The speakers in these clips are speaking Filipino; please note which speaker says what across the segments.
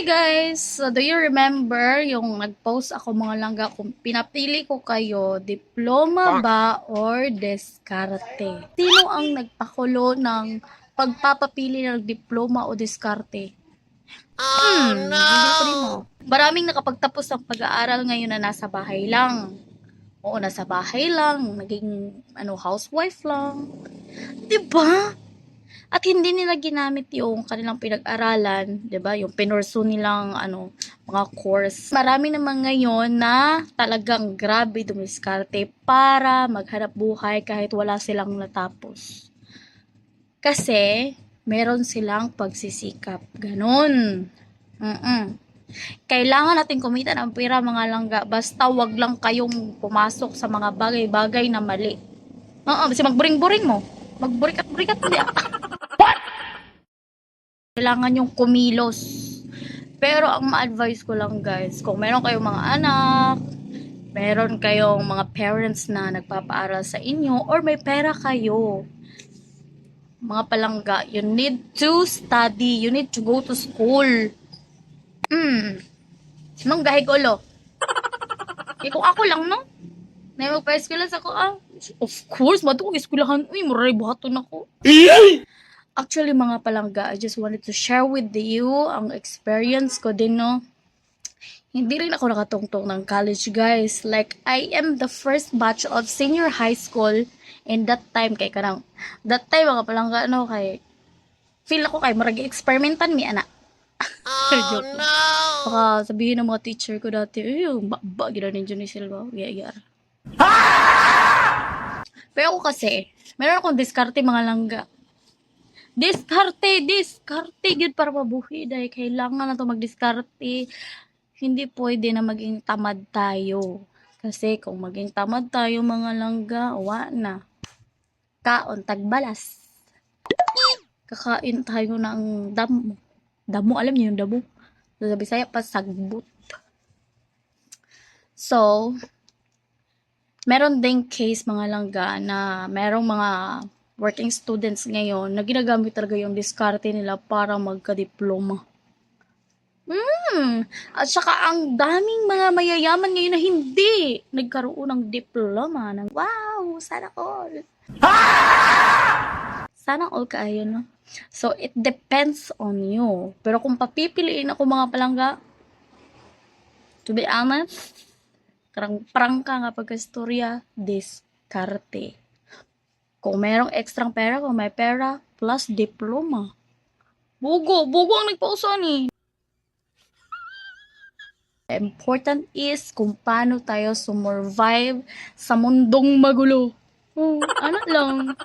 Speaker 1: guys! So, do you remember yung nag-post ako mga langga kung pinapili ko kayo, diploma ba or diskarte? Sino ang nagpakulo ng pagpapapili ng diploma o diskarte? Bibili ko din mo. Maraming nakapagtapos ng pag-aaral ngayon na nasa bahay lang. Oo, nasa bahay lang, naging housewife lang. 'Di ba? At hindi nila ginamit yung kanilang pinag-aralan, 'di ba? Yung pinursu nilang mga course. Marami naman ngayon na talagang grabe dumiskarte para maghanap buhay kahit wala silang natapos. Kasi meron silang pagsisikap. Ganun. Kailangan natin kumita ng pera mga langga. Basta wag lang kayong pumasok sa mga bagay-bagay na mali. Kasi magburing-buring mo. Magburikat-burikat mo diya. Kailangan yung kumilos. Pero ang ma-advise ko lang guys, kung meron kayong mga anak, meron kayong mga parents na nagpapaaral sa inyo, or may pera kayo, mga palangga, you need to study, you need to go to school. Nung gahigulo. Kung ako lang, no? Na magpa-eskwela sa ko, of course, madung eskwelahan, maray buhaton ako. Actually, mga palangga, I just wanted to share with you ang experience ko din, no? Hindi rin ako nakatungtong ng college, guys. Like, I am the first batch of senior high school in that time, that time, mga palangga, kay, feel ako kay, marag experimentan mi, anak. Oh, no! Baka sabihin ng mga teacher ko dati, yung bakba, gila ninyo ni Silva, gaya-gaya. Pero ako kasi, meron akong diskarte, mga langga. Diskarte, yun para mabuhi dahil kailangan na to magdiskarte. Hindi pwede na maging tamad tayo. Kasi kung maging tamad tayo mga langga, na. Kaon, tagbalas. Kakain tayo ng damo. Damo, alam niyo yung damo? Sa Bisaya pa, sagbot. So, meron ding case mga langga na merong mga working students ngayon na ginagamit talaga yung diskarte nila para magka-diploma. At saka ang daming mga mayayaman ngayon na hindi nagkaroon ng diploma. Wow! Sana all! Sana all kaayo, no? So, it depends on you. Pero kung papipiliin ako mga palangga, to be honest, prangka nga pagkastorya, diskarte. Kung merong extrang pera, kung may pera, plus diploma. Bugo ang nagpauso ni. Important is kung paano tayo sumurvive sa mundong magulo. Ano lang.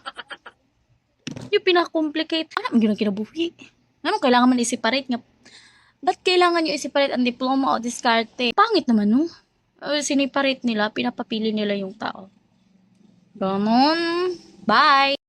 Speaker 1: Yung pinakomplicate. Ano yung kinabuhi? Ano kailangan man i-separate nga? Ba't kailangan nyo i-separate ang diploma o diskarte? Pangit naman, no? Siniparate nila, pinapapili nila yung tao. Ganon. Bye!